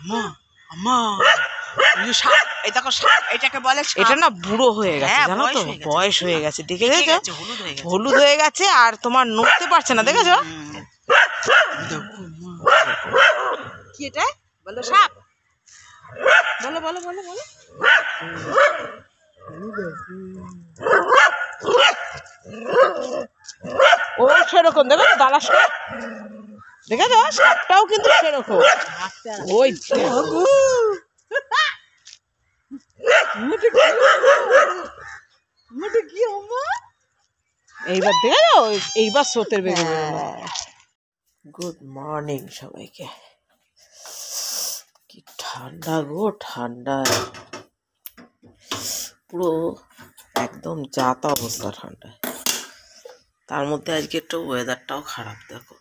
মা মা সাপ, এই দেখো সাপ, এটাকে বলে সাপ। এটা না বুড়ো হয়ে গেছে, জানো তো, বয়স হয়ে গেছে, দেখে গেছে, হলুদ হয়ে গেছে, আর তোমার নড়তে পারছে না, দেখেছো? কি এটা বলো? সাপ বলো বলো বলো বলো। ও সেরকম দেখো দাঁড়াস, দেখেছো সাপটাও কিন্তু সেরকম। ওই এইবার দেখো, এইবার স্রোতের বেগে বেরোলো। গুড মর্নিং সবাইকে। কি ঠান্ডা গো, ঠান্ডা পুরো একদম যাতা অবস্থা ঠান্ডায়। তার মধ্যে আজকে একটু ওয়েদারটাও খারাপ দেখো।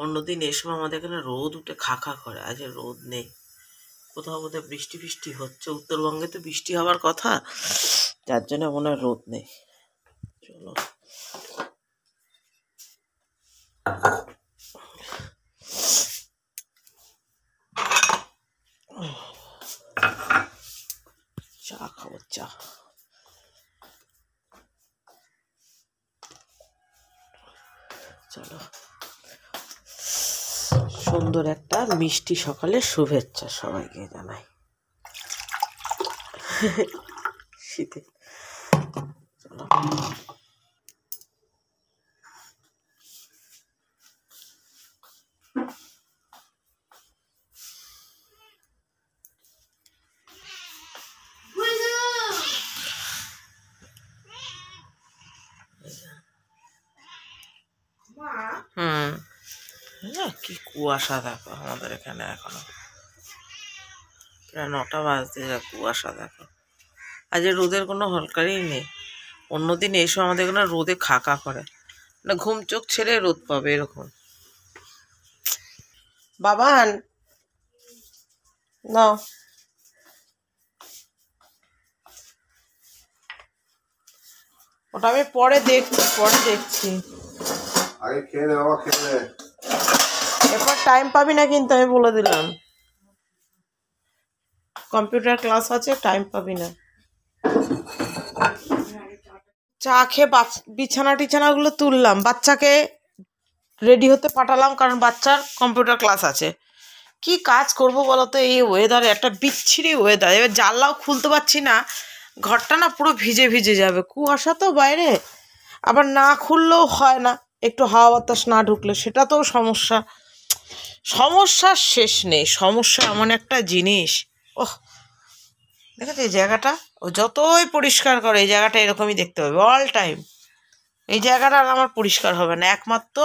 অন্যদিন এই সময় আমাদের এখানে রোদ উঠে খা খা করে, আজ রোদ নেই। কোথাও বোধহয় বৃষ্টি ফিষ্টি হচ্ছে, উত্তরবঙ্গে তো বৃষ্টি হওয়ার কথা, যার জন্য মনে হয় রোদ নেই। চলো চা খাবো, চা। চলো, সুন্দর একটা মিষ্টি সকালে শুভেচ্ছা সবাইকে জানাই। শীতে চলো, কি কুয়াশা দেখো আমাদের এখানে, এখনো প্রায় 9টা বাজতে যা কুয়াশা দেখো। আজ রোদের কোনো হলকারই নেই। অন্যদিন এই সময় আমাদের এখানে রোদে খাকা করে, না ঘুম চোখ ছেড়ে রোদ পাবে এরকম। বাবান নাও, ওটা আমি পরে দেখছি। আগে খেয়ে নে বাবা, খেয়ে নে। এরপর টাইম পাবি না কিন্তু, আমি বলে দিলাম, কম্পিউটার ক্লাস আছে, টাইম পাবি না। চা খেয়ে বিছানা টিছানাগুলো তুললাম, বাচ্চাকে রেডি হতে পাঠালাম, কারণ বাচ্চার কম্পিউটার ক্লাস আছে। কি কাজ করব বলো তো, এই ওয়েদারে, একটা বিচ্ছিরি ওয়েদার। এবার জানলাও খুলতে পারছি না, ঘরটা না পুরো ভিজে ভিজে যাবে, কুয়াশা তো বাইরে। আবার না খুললেও হয় না, একটু হাওয়া বাতাস না ঢুকলে সেটাতেও সমস্যা। সমস্যার শেষ নেই, সমস্যা এমন একটা জিনিস। ওহ দেখেছো এই জায়গাটা, ও যতই পরিষ্কার করে এই জায়গাটা এরকমই দেখতে হবে অল টাইম। এই জায়গাটা আর আমার পরিষ্কার হবে না, একমাত্র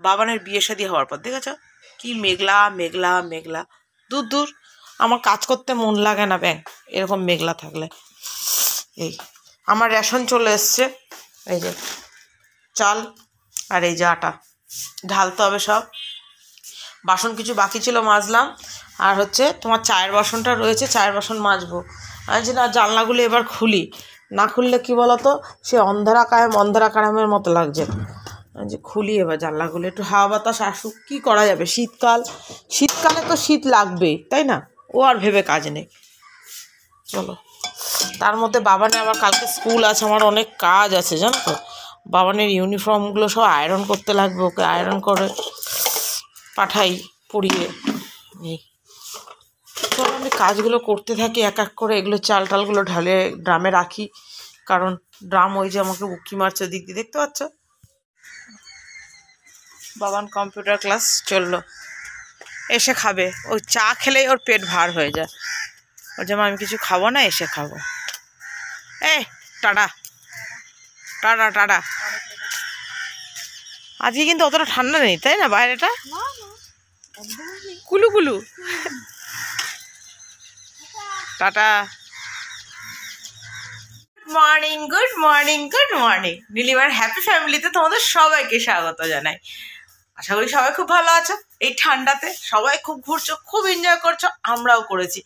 বাবানের বিয়ে শাদী হওয়ার পর। দেখেছ কি মেঘলা মেঘলা মেঘলা, দূর দূর আমার কাজ করতে মন লাগে না ব্যাং এরকম মেঘলা থাকলে। এই আমার রেশন চলে এসছে, এই যে চাল আর এই যে আটা, ঢালতে হবে সব। বাসন কিছু বাকি ছিল মাজলাম, আর হচ্ছে তোমার চায়ের বাসনটা রয়েছে, চায়ের বাসন মাজবো। আমি যে না জানলাগুলো এবার খুলি, না খুললে কি বলতো সে অন্ধকারামের মতো লাগছে। যে খুলি এবার জানলাগুলো, একটু হাওয়া বাতাস আসুক। কী করা যাবে, শীতকালে তো শীত লাগবেই, তাই না? ও আর ভেবে কাজ নেই। চলো, তার মধ্যে বাবানের আবার কালকে স্কুল আছে, আমার অনেক কাজ আছে জানো তো। বাবানের ইউনিফর্মগুলো সব আয়রন করতে লাগবে, ওকে আয়রন করে পাঠাই পরিয়ে। এই চলো আমি কাজগুলো করতে থাকি এক এক করে। এগুলো চাল টালগুলো ঢালে ড্রামে রাখি, কারণ ড্রাম ওই যে আমাকে উঁকি মারছে দিক দিয়ে, দেখতে পাচ্ছ। বাবান কম্পিউটার ক্লাস চললো, এসে খাবে। ওই চা খেলেই ওর পেট ভার হয়ে যায়, ওর যেমন আমি কিছু খাবো না, এসে খাবো। Tata tata tata. আজকে কিন্তু অতটা ঠান্ডা নেই, তাই না? বাইরেটা কুলু কুলু। Tata, morning, good morning, good morning. নীলিমার হ্যাপি ফ্যামিলিতে তোমাদের সবাইকে স্বাগত জানাই। আশা করি সবাই খুব ভালো আছো। এই ঠান্ডাতে সবাই খুব ঘুরছো, খুব এনজয় করছো, আমরাও করেছি,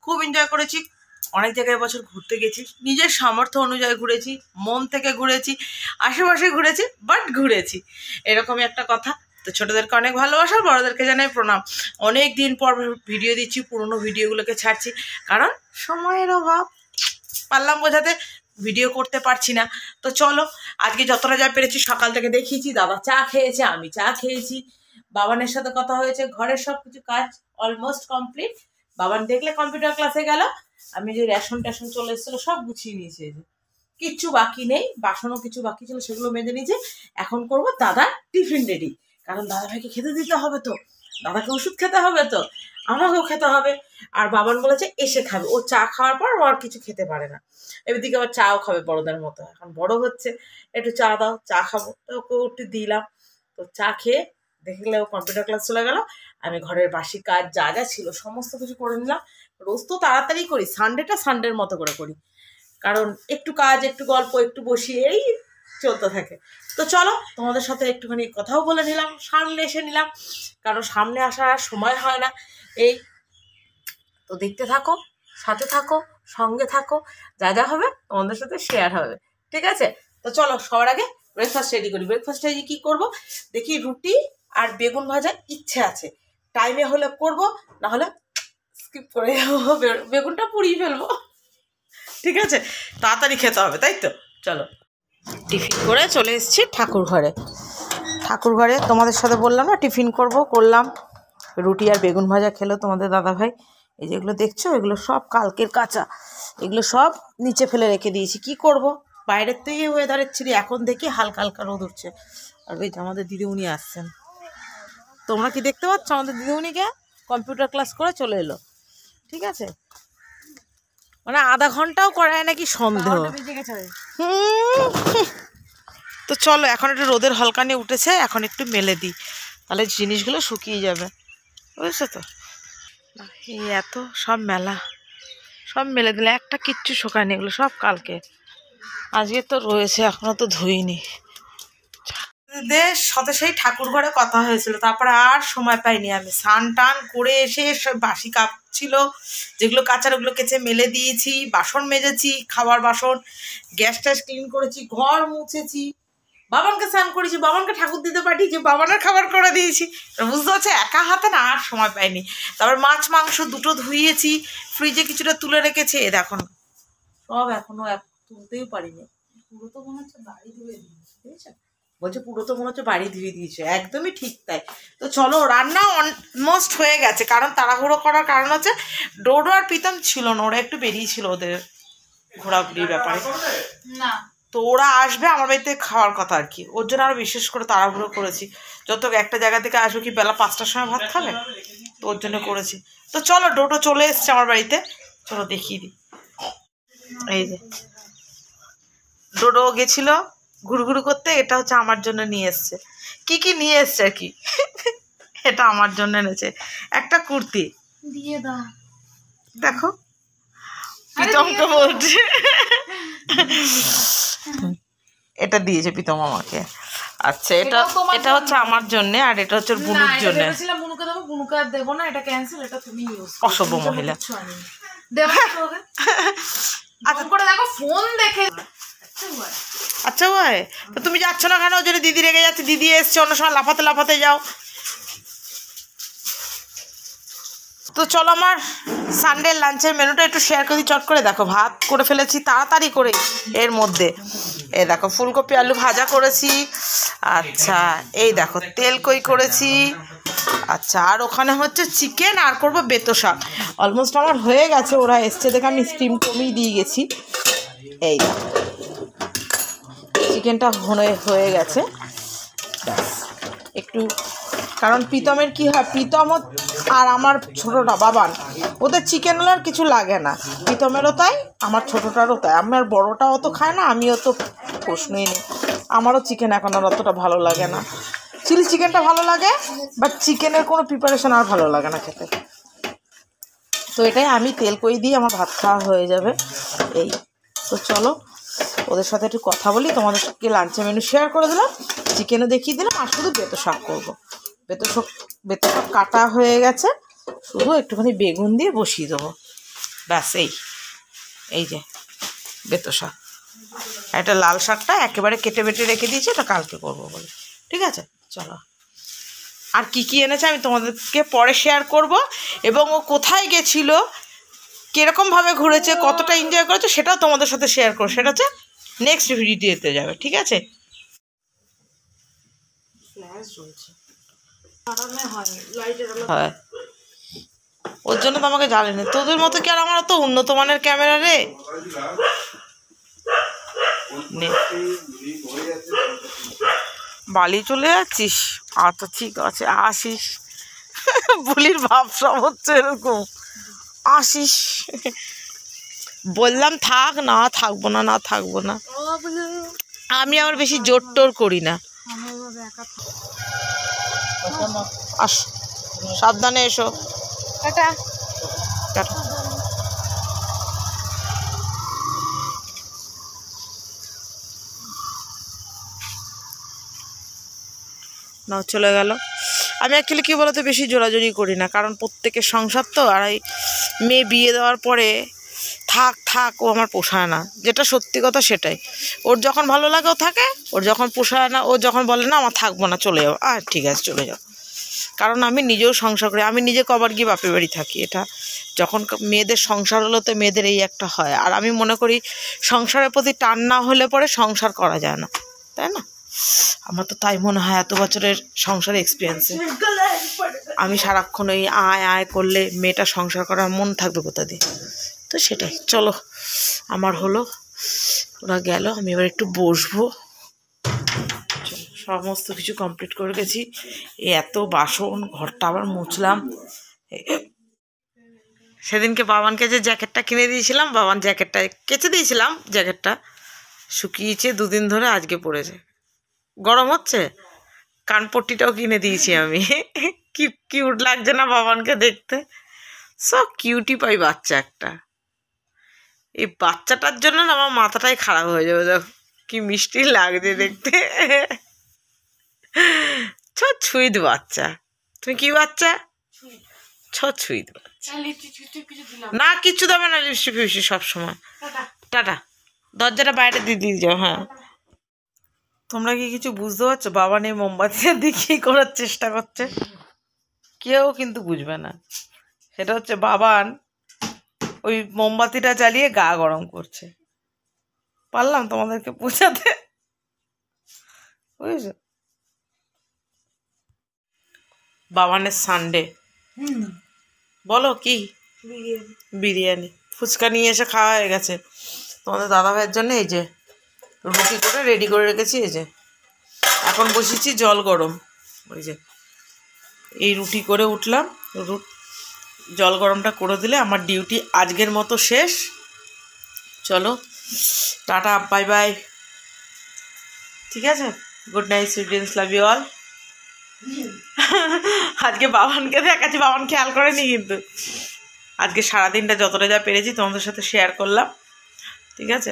খুব এনজয় করেছি। অনেক জায়গায় বছর ঘুরতে গেছি, নিজের সামর্থ্য অনুযায়ী ঘুরেছি, মন থেকে ঘুরেছি, আশেপাশে ঘুরেছি, বাট ঘুরেছি, এরকমই একটা কথা। তো ছোটোদেরকে অনেক ভালোবাসা, বড়োদেরকে জানাই প্রণাম। অনেক দিন পর ভিডিও দিচ্ছি, পুরনো ভিডিওগুলোকে ছাড়ছি, কারণ সময়ের অভাব, পারলাম বোঝাতে, ভিডিও করতে পারছি না। তো চলো আজকে যতটা যা পেরেছি সকাল থেকে দেখিয়েছি। দাদা চা খেয়েছে, আমি চা খেয়েছি, বাবানের সাথে কথা হয়েছে, ঘরের সব কিছু কাজ অলমোস্ট কমপ্লিট। বাবান দেখলে কম্পিউটার ক্লাসে গেল, আমি যে রেশন টেশন চলে এসেছিলো সব গুছিয়ে নিয়েছে, কিচ্ছু বাকি নেই, বাসনও কিছু বাকি ছিল সেগুলো মেজে নিয়েছে। এখন করব দাদার টিফিন রেডি, কারণ দাদা ভাইকে খেতে দিতে হবে, তো দাদাকে ওষুধ খেতে হবে, তো আমাকেও খেতে হবে। আর বাবান বলেছে এসে খাবে, ও চা খাওয়ার পর ও আর কিছু খেতে পারে না, এদিকে আবার চাও খাবে বড়দের মতো, এখন বড় হচ্ছে, একটু চা দাও, চা খাবো, তো ওকে একটু দিলাম। তো চা খেয়ে দেখলে ও কম্পিউটার ক্লাস চলে গেল। আমি ঘরের বাসি কাজ যা যা ছিল সমস্ত কিছু করে নিলাম। রোজ তো তাড়াতাড়ি করি, সানডেটা সানডের মতো করে করি, কারণ একটু কাজ, একটু গল্প, একটু বসি, এই চলতে থাকে। তো চলো তোমাদের সাথে একটুখানি কথাও বলে নিলাম, সামনে এসে নিলাম, কারণ সামনে আসার সময় হয় না। এই তো দেখতে থাকো, সাথে থাকো, সঙ্গে থাকো, যা যা হবে তোমাদের সাথে শেয়ার হবে, ঠিক আছে? তো চলো সবার আগে ব্রেকফাস্ট রেডি করি। ব্রেকফাস্ট রেডি কী করবো দেখি, রুটি আর বেগুন ভাজার ইচ্ছে আছে, টাইমে হলে করবো, না হলে স্কিপ করে যাবো, বেগুনটা পুড়িয়ে ফেলবো, ঠিক আছে? তাড়াতাড়ি খেতে হবে, তাই তো? চলো টিফিন করে চলে এসেছি ঠাকুর ঘরে। ঠাকুর ঘরে তোমাদের সাথে বললাম না টিফিন করলাম, রুটি আর বেগুন ভাজা খেলো তোমাদের দাদাভাই। এই যেগুলো দেখছো এগুলো সব কালকের কাঁচা, এগুলো সব নিচে ফেলে রেখে দিয়েছি। কি করব, বাইরের তো এই ওয়েদারের ছিল, এখন দেখি হালকা হালকা রোদ উঠছে। আর ওই যে আমাদের দিদিমণি আসছেন, তোমরা কি দেখতে পাচ্ছ? আমাদের দিদিমণিকে কম্পিউটার ক্লাস করে চলে এলো, ঠিক আছে? মানে আধা ঘন্টাও করায় নাকি সন্দেহ। তো চলো এখন একটু রোদের হলকানি উঠেছে, এখন একটু মেলে দিই, তাহলে জিনিসগুলো শুকিয়ে যাবে, বুঝেছো তো? এই এত সব মেলা, সব মেলে দিলে একটা কিচ্ছু শুকায়নি, এগুলো সব কালকে, আজকে তো রয়েছে, এখনো তো ধুইনি। সাথে সেই ঠাকুর ঘরে কথা হয়েছিল, তারপরে আর সময় পাইনি। আমি স্নান টান করে এসে বাসি কাপ ছিল যেগুলো কাচার, ওগুলো কেচে মেলে দিয়েছি, বাসন মেজেছি, খাবার বাসন, গ্যাস ট্যাস ক্লিন করেছি, ঘর মুছেছি, বাবানকে স্নান করেছি, বাবানকে ঠাকুর দিতে পাঠিয়েছি, বাবানের খাবার করে দিয়েছি। বুঝতে পারছো, একা হাতে না আর সময় পাইনি। তারপর মাছ মাংস দুটো ধুইয়েছি, ফ্রিজে কিছুটা তুলে রেখেছি, এ দেখো না সব এখনো তুলতেই পারিনি। পুরো তো মনে হচ্ছে বাড়ি ধুয়ে দিয়েছি, বুঝেছো? বলছে পুরো তো মনে হচ্ছে বাড়ি ধুয়ে দিয়েছে, একদমই ঠিক তাই। তো চলো রান্না অলমোস্ট হয়ে গেছে, কারণ তাড়াহুড়ো করার কারণ হচ্ছে ডোডো আর প্রীতম ছিল না, ওরা একটু বেরিয়েছিল ওদের ঘোরাঘুরির ব্যাপারে, না তো ওরা আসবে আমার বাড়িতে খাওয়ার কথা আর কি, ওর জন্য আরও বিশেষ করে তাড়াহুড়ো করেছি। যত একটা জায়গা থেকে আসবে কি বেলা 5টার সময় ভাত খাবে, তো ওর জন্য করেছি। তো চলো ডোডো চলে এসছে আমার বাড়িতে, চলো দেখিয়ে দিই। এই যে ডোডো গেছিল ঘুরঘুরু করতে, এটা হচ্ছে আমার জন্য নিয়ে এসছে। কি কি নিয়ে এসছে আর কি, এটা আমার জন্য এনেছে একটা কুর্তি, দিয়ে দাও, দেখো প্রীতমকে বলছে, এটা দিয়েছে প্রীতম আমাকে। আচ্ছা এটা এটা হচ্ছে আমার জন্য, আর এটা হচ্ছে বুনুর জন্য। বুনুকে দেবো, বুনুকে আর দেবো না, এটা ক্যান্সেল, এটা তুমি ইউজ করো। অসভ্য মহিলা। আচ্ছা করে দেখো ফোন দেখে। আচ্ছা ভাই, তো তুমি যাচ্ছ না কেন? ওই জন্য দিদি রেগে যাচ্ছে, দিদি এসছে, অন্য সময় লাফাতে লাফাতে যাও। তো চলো আমার সানডে লাঞ্চের মেনুটা একটু শেয়ার করি চট করে। দেখো ভাত করে ফেলেছি তাড়াতাড়ি করে, এর মধ্যে এই দেখো ফুলকপি আলু ভাজা করেছি, আচ্ছা এই দেখো তেল কই করেছি, আচ্ছা আর ওখানে হচ্ছে চিকেন, আর করবো বেতো শাক। অলমোস্ট আমার হয়ে গেছে, ওরা এসছে দেখে আমি স্টিম কমিয়ে দিয়ে গেছি। এই দেখো চিকেনটা হয়ে গেছে, ব্যাস একটু, কারণ প্রীতমের কি হয়, প্রীতম আর আমার ছোটোটা বাবান, ওদের চিকেন হলে আর কিছু লাগে না, প্রীতমেরও তাই আমার ছোটোটারও তাই। আমার বড়োটাও তো খায় না, আমিও তো প্রশ্নই নেই, আমারও চিকেন এখন আর অতটা ভালো লাগে না। চিলি চিকেনটা ভালো লাগে, বাট চিকেনের কোনো প্রিপারেশন আর ভালো লাগে না খেতে। তো এটাই আমি তেল কই দিয়ে আমার ভাত খাওয়া হয়ে যাবে। এই তো চলো ওদের সাথে একটু কথা বলি, তোমাদেরকে লাঞ্চের মেনু শেয়ার করে দিলাম, চিকেনও দেখিয়ে দিলাম, আর শুধু বেতো শাক করবো। বেতো শাক কাটা হয়ে গেছে, শুধু একটুখানি বেগুন দিয়ে বসিয়ে দেবো, ব্যাস। এই যে বেতো শাক, একটা লাল শাকটা একেবারে কেটে বেটে রেখে দিয়েছি, ওটা কালকে করবো বলে, ঠিক আছে? চলো আর কি কি এনেছে আমি তোমাদেরকে পরে শেয়ার করব, এবং ও কোথায় গেছিল, কীরকমভাবে ঘুরেছে, কতটা এনজয় করেছে সেটাও তোমাদের সাথে শেয়ার করো। সেটা হচ্ছে নেক্সট ভিডিওতে যাবে, ঠিক আছে? হয় ওর জন্য তো আমাকে জ্বালেনি। তোদের মতো কি আর আমার অত উন্নত মানের ক্যামেরা রে? বালি চলে যাচ্ছিস? আচ্ছা ঠিক আছে, আসিস। বলির ভাবসা হচ্ছে এরকম, আসিস। বললাম থাক, না থাকবো না, না থাকবো না। আমি আবার বেশি জোর টোর করি না। আস, সাবধানে এসো। টাটা। টাটা। না চলে গেল। আমি অ্যাকচুয়ালি কী বলতো, বেশি জোরাজোরি করি না, কারণ প্রত্যেকের সংসার তো। আর এই মেয়ে বিয়ে দেওয়ার পরে থাক থাক ও আমার পোষায় না, যেটা সত্যি কথা সেটাই। ওর যখন ভালো লাগে ও থাকে, ওর যখন পোষায় না, ও যখন বলে না আমার থাকবো না, চলে যাও, আর ঠিক আছে চলে যাও। কারণ আমি নিজেও সংসার করি, আমি নিজে কবার গিয়ে বাপের বাড়ি থাকি। এটা যখন মেয়েদের সংসার হলো তো মেয়েদের এই একটা হয়। আর আমি মনে করি সংসারের প্রতি টান না হলে পরে সংসার করা যায় না, তাই না? আমার তো তাই মনে হয়, এত বছরের সংসারে এক্সপিরিয়েন্সে আমি সারাক্ষণ ওই আয় আয় করলে মেয়েটা সংসার করার মন থাকবে কোথা দিয়ে? তো সেটাই। চলো, আমার হলো, ওরা গেল, আমি এবার একটু বসবো। সমস্ত কিছু কমপ্লিট করে গেছি। এত বাসন, ঘরটা আবার মুছলাম। সেদিনকে বাবানকে যে জ্যাকেটটা কিনে দিয়েছিলাম, বাবান জ্যাকেটটা কেচে দিয়েছিলাম, জ্যাকেটটা শুকিয়েছে 2 দিন ধরে, আজকে পড়েছে। গরম হচ্ছে, কানপট্টিটাও কিনে দিয়েছি আমি। কি কিউট লাগছে না বাবানকে দেখতে? সব কিউটি পাই বাচ্চা একটা। এই বাচ্চাটার জন্য না আমার মাথাটাই খারাপ হয়ে যাবে। দেখো কি মিষ্টি লাগছে দেখতে। ছুঁইত বাচ্চা। তুমি কি বাচ্চা? ছুঁইত বাচ্চা। না কিচ্ছু দেবে না, লিপস্টিক ফিপস্টিক সবসময়। টাটা। দরজাটা বাইরে দিয়ে যাও। হ্যাঁ, তোমরা কি কিছু বুঝতে পারছো? বাবান এই মোমবাতিটা দিয়ে কী করার চেষ্টা করছে, কেউ কিন্তু বুঝবে না। সেটা হচ্ছে বাবান ওই মোমবাতিটা জ্বালিয়ে গা গরম করছে। পারলাম তোমাদেরকে বোঝাতে? বুঝেছো? বাবানের সানডে। বলো কি? বিরিয়ানি। ফুচকা নিয়ে এসে খাওয়া হয়ে গেছে। তোমাদের দাদা ভাইয়ের জন্য এই যে রুটি করে রেডি করে রেখেছি। এই যে এখন বসেছি জল গরম। ওই যে এই রুটি করে উঠলাম, জল গরমটা করে দিলে আমার ডিউটি আজকের মতো শেষ। চলো টাটা, বাই বাই, ঠিক আছে? Good night, sweet dreams, love you all. আজকে বাবানকে দেখাচ্ছি, বাবান খেয়াল করেনি কিন্তু। আজকে সারাদিনটা যতটা যা পেরেছি তোমাদের সাথে শেয়ার করলাম, ঠিক আছে?